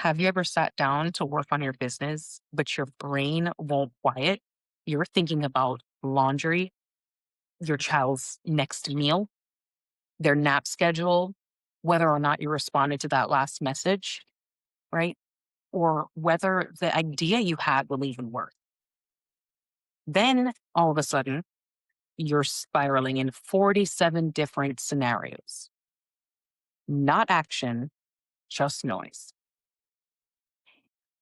Have you ever sat down to work on your business, but your brain won't quiet? You're thinking about laundry, your child's next meal, their nap schedule, whether or not you responded to that last message, right? Or whether the idea you had will even work. Then all of a sudden, you're spiraling in 47 different scenarios, not action, just noise.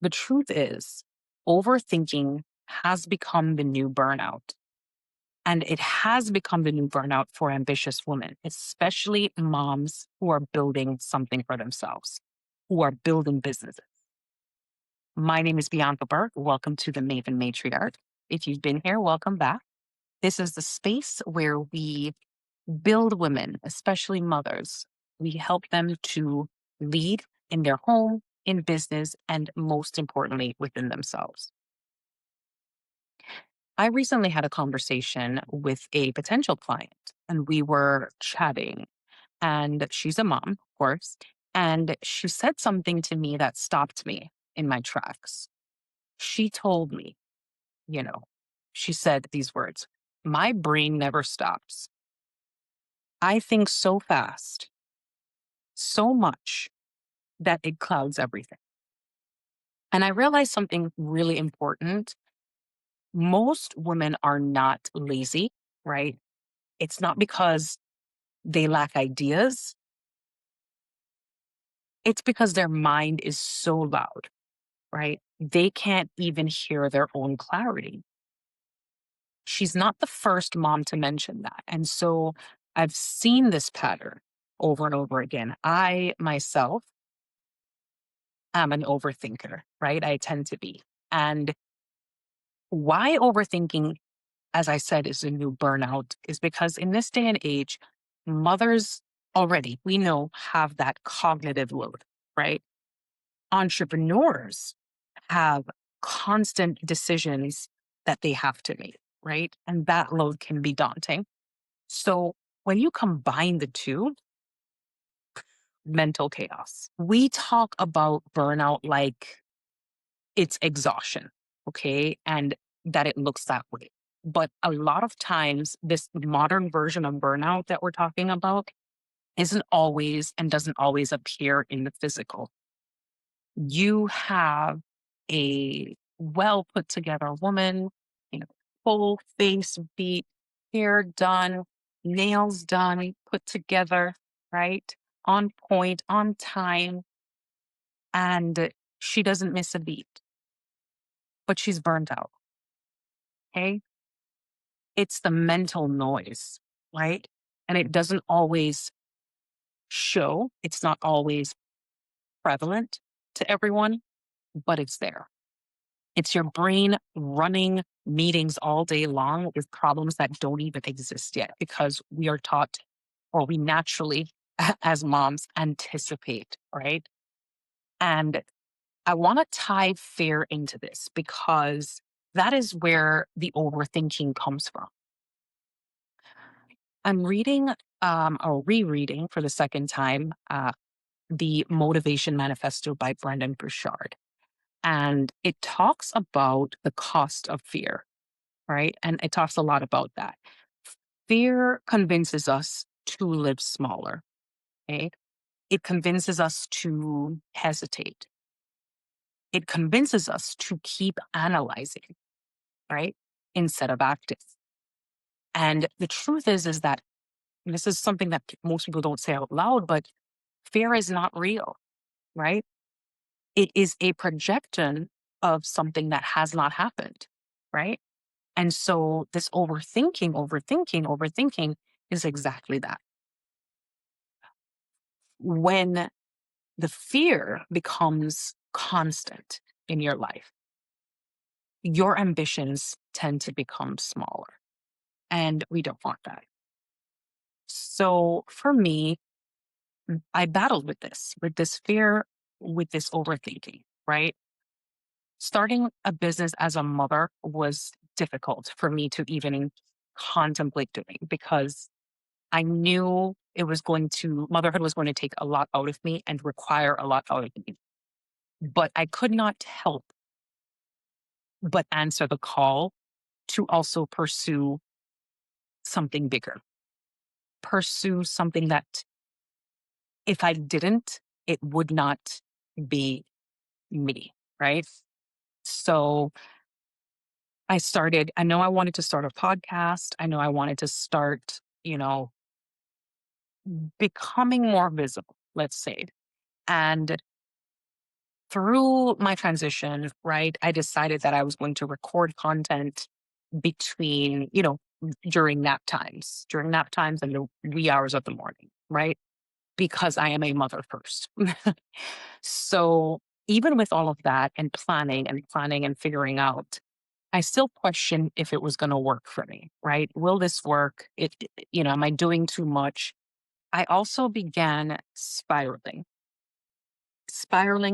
The truth is, overthinking has become the new burnout. And it has become the new burnout for ambitious women, especially moms who are building something for themselves, who are building businesses. My name is Bianka Burke. Welcome to the Maven Matriarch. If you've been here, welcome back. This is the space where we build women, especially mothers. We help them to lead in their home, in business, and most importantly, within themselves. I recently had a conversation with a potential client, and we were chatting, and she's a mom, of course, and she said something to me that stopped me in my tracks. She told me, you know, she said these words: "My brain never stops. I think so fast, so much that it clouds everything." And I realized something really important. Most women are not lazy, right? It's not because they lack ideas. It's because their mind is so loud, right? They can't even hear their own clarity. She's not the first mom to mention that. And so I've seen this pattern over and over again. I myself am an overthinker, right? I tend to be. And why overthinking, as I said, is a new burnout is because in this day and age, mothers already, we know, have that cognitive load, right? Entrepreneurs have constant decisions that they have to make, right? And that load can be daunting. So when you combine the two, mental chaos. We talk about burnout like it's exhaustion, okay? And that it looks that way. But a lot of times, this modern version of burnout that we're talking about isn't always and doesn't always appear in the physical. You have a well put together woman, you know, full face beat, hair done, nails done, put together, right? On point, on time. And she doesn't miss a beat, but she's burnt out. Okay. It's the mental noise, right? And it doesn't always show, it's not always prevalent to everyone, but it's there. It's your brain running meetings all day long with problems that don't even exist yet because we are taught or we naturally, as moms, anticipate, right? And I want to tie fear into this because that is where the overthinking comes from. I'm reading or rereading for the second time the Motivation Manifesto by Brendan Burchard. And it talks about the cost of fear, right? And it talks a lot about that. Fear convinces us to live smaller, okay? It convinces us to hesitate. It convinces us to keep analyzing, right? Instead of acting. And the truth is that and this is something that most people don't say out loud, but fear is not real, right? It is a projection of something that has not happened, right? And so this overthinking is exactly that. When the fear becomes constant in your life, your ambitions tend to become smaller. And we don't want that. So for me, I battled with this fear, with this overthinking, right? Starting a business as a mother was difficult for me to even contemplate doing because I knew motherhood was going to take a lot out of me and require a lot out of me. but I could not help but answer the call to also pursue something bigger, pursue something that if I didn't, it would not be me, right? So I know I wanted to start a podcast. I know I wanted to start, becoming more visible, let's say. And through my transition, right, I decided that I was going to record content between, during nap times and the wee hours of the morning, right? Because I am a mother first. So even with all of that and planning and figuring out, I still question if it was going to work for me, right? Will this work? Am I doing too much? I also began spiraling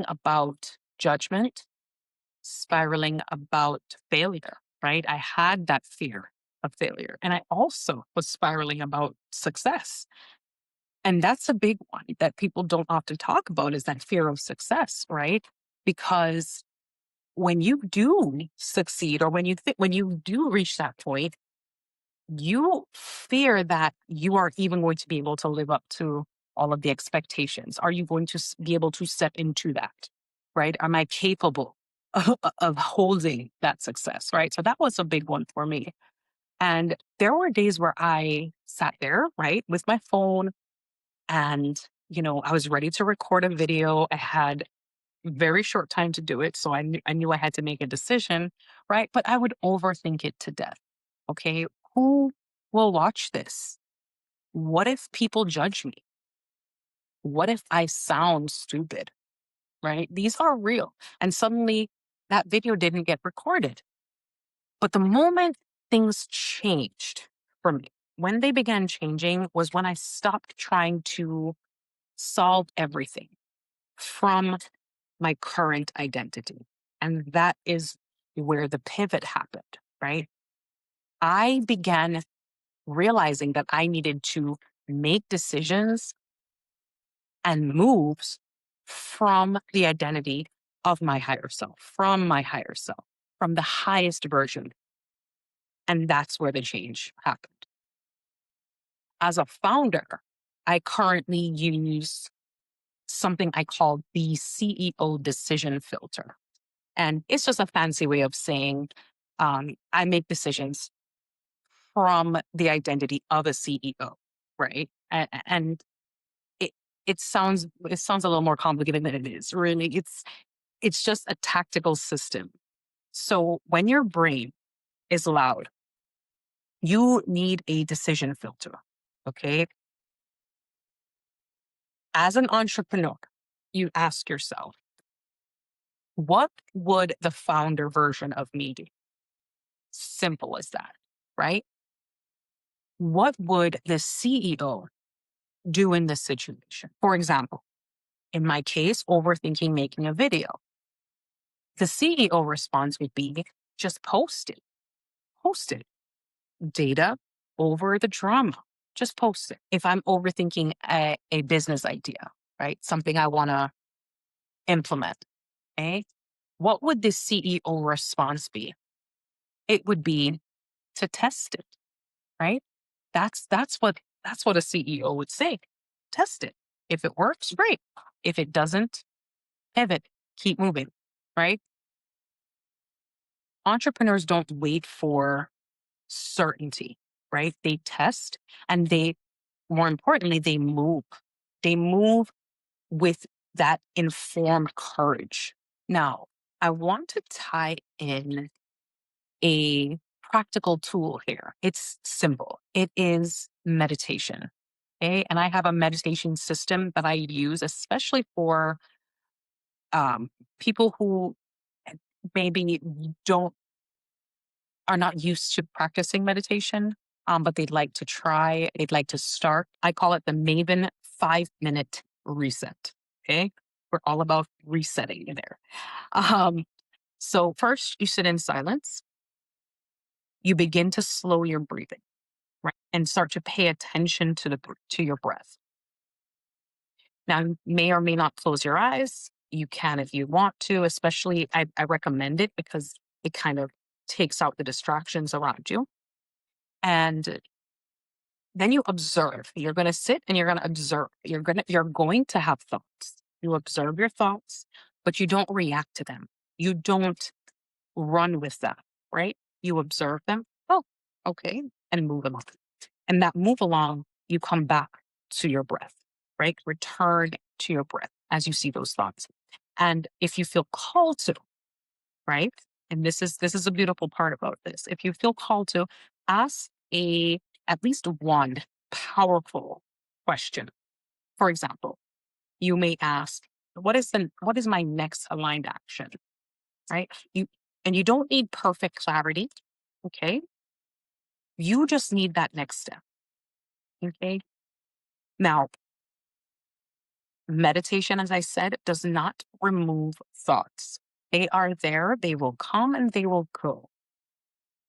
about judgment, spiraling about failure, right? I had that fear of failure. And I also was spiraling about success. And that's a big one that people don't often talk about is that fear of success, right? Because when you do succeed or when you do reach that point, you fear that you are even going to be able to live up to all of the expectations. Are you going to be able to step into that? Right? Am I capable of holding that success? Right. So that was a big one for me. And there were days where I sat there, right, with my phone and, I was ready to record a video. I had very short time to do it. So I knew I had to make a decision, right? But I would overthink it to death. Okay. Who will watch this? What if people judge me? What if I sound stupid? Right? These are real. And suddenly that video didn't get recorded. But the moment things changed for me, when they began changing was when I stopped trying to solve everything from my current identity. And that is where the pivot happened, right? I began realizing that I needed to make decisions and moves from the identity of my higher self, from the highest version. And that's where the change happened. As a founder, I currently use something I call the CEO decision filter. And it's just a fancy way of saying I make decisions from the identity of a CEO, right? And it it sounds a little more complicated than it is. Really, it's just a tactical system. So when your brain is loud, you need a decision filter. Okay. As an entrepreneur, you ask yourself, what would the founder version of me do? Simple as that, right? What would the CEO do in this situation? For example, in my case, overthinking making a video. The CEO response would be just post it, post it. Data over the drama, just post it. If I'm overthinking a business idea, right? Something I want to implement, okay? What would the CEO response be? It would be to test it, right? That's what a CEO would say. Test it. If it works, great. If it doesn't, pivot, keep moving, right? Entrepreneurs don't wait for certainty, right? They test and more importantly, they move. They move with that informed courage. Now, I want to tie in a practical tool here. It's simple. It is meditation. Okay. And I have a meditation system that I use, especially for people who maybe don't are not used to practicing meditation, but they'd like to try, they'd like to start. I call it the Maven 5-minute reset. Okay. We're all about resetting in there. Um, so first you sit in silence, you begin to slow your breathing, right? And start to pay attention to to your breath. Now, you may or may not close your eyes. You can if you want to, especially I recommend it because it kind of takes out the distractions around you. And then you observe. You're going to sit and you're going to observe. You're going to have thoughts. You observe your thoughts, but you don't react to them. You don't run with them, right? You observe them. Oh, okay, and move along. And that move along, you come back to your breath, right? Return to your breath as you see those thoughts. And if you feel called to, right? And this is a beautiful part about this. If you feel called to, ask a at least one powerful question. For example, you may ask, what is my next aligned action? Right? You don't need perfect clarity. Okay. You just need that next step. Okay. Now, meditation, as I said, does not remove thoughts. They are there, they will come and they will go.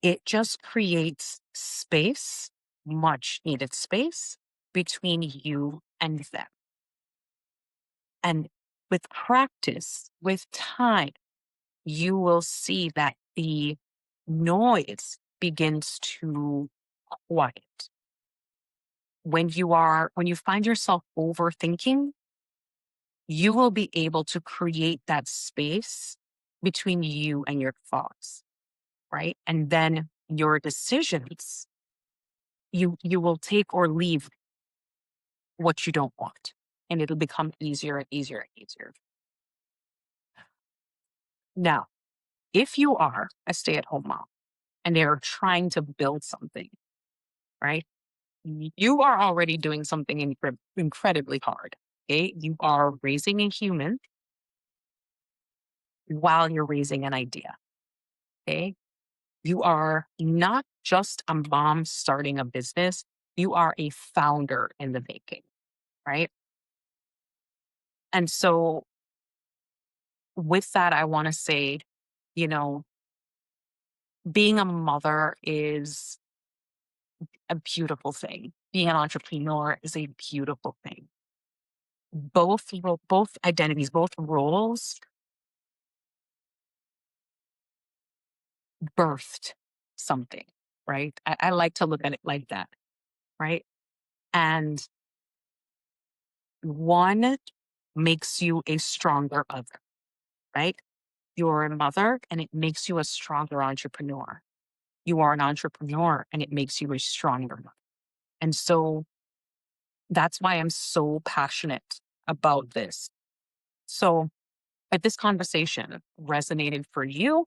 It just creates space, much needed space between you and them. And with practice, with time, you will see that the noise begins to quiet. When you find yourself overthinking, you will be able to create that space between you and your thoughts, right? And then your decisions, you will take or leave what you don't want. And it'll become easier and easier and easier. Now, if you are a stay-at-home mom and they're trying to build something, right? You are already doing something incredibly hard. Okay. You are raising a human while you're raising an idea. Okay. You are not just a mom starting a business, you are a founder in the making, right? And so, with that, I want to say, you know, being a mother is a beautiful thing. Being an entrepreneur is a beautiful thing. Both identities, both roles birthed something, right? I like to look at it like that, right? And one makes you a stronger other, right? You're a mother and it makes you a stronger entrepreneur. You are an entrepreneur and it makes you a stronger mother. And so that's why I'm so passionate about this. So if this conversation resonated for you,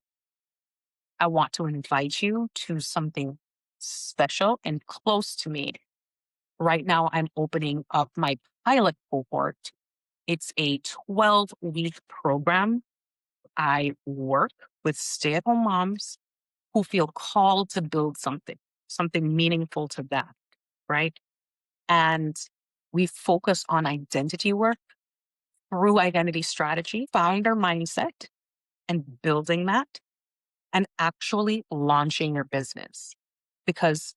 I want to invite you to something special and close to me. Right now, I'm opening up my pilot cohort. It's a 12-week program. I work with stay at home moms who feel called to build something meaningful to them, right? And we focus on identity work through identity strategy, founder mindset, and building that and actually launching your business because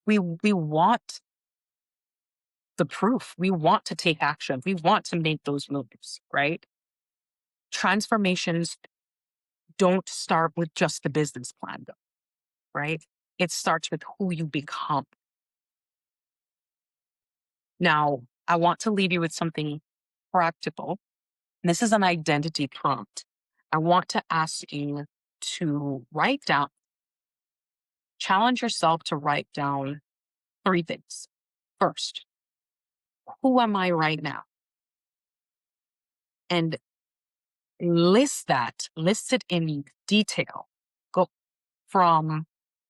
we want the proof. We want to take action. We want to make those moves, right? Transformations don't start with just the business plan, though, right? It starts with who you become. Now, I want to leave you with something practical. This is an identity prompt. I want to ask you to challenge yourself to write down three things. First, who am I right now? And list it in detail. Go from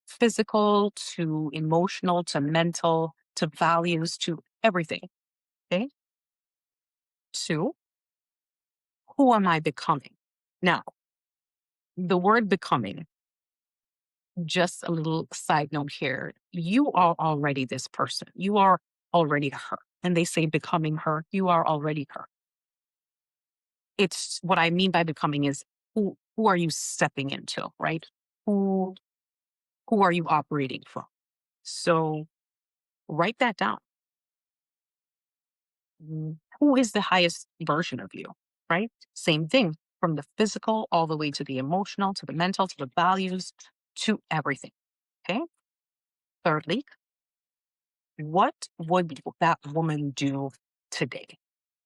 physical to emotional to mental to values to everything. Okay. Two, who am I becoming? Now, the word becoming, just a little side note here. You are already this person. You are already her. And they say becoming her, you are already her. It's what I mean by becoming is who are you stepping into, right? Who who are you operating from? So write that down. Who is the highest version of you? right? Same thing from the physical all the way to the emotional, to the mental, to the values, to everything. Okay. Thirdly, what would that woman do today?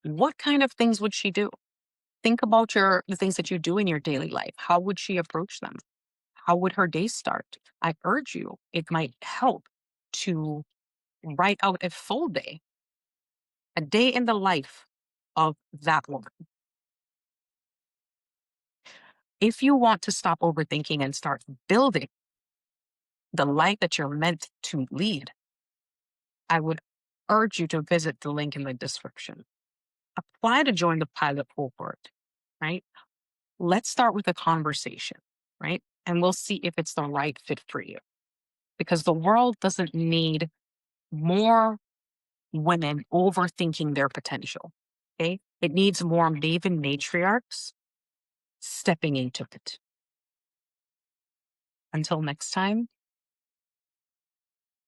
What kind of things would she do? Think about the things that you do in your daily life. How would she approach them? How would her day start? I urge you, it might help to write out a full day, a day in the life of that woman. If you want to stop overthinking and start building the life that you're meant to lead, I would urge you to visit the link in the description. Apply to join the pilot cohort, right? Let's start with a conversation, right? And we'll see if it's the right fit for you. Because the world doesn't need more women overthinking their potential. Okay. It needs more Maven matriarchs stepping into it. Until next time,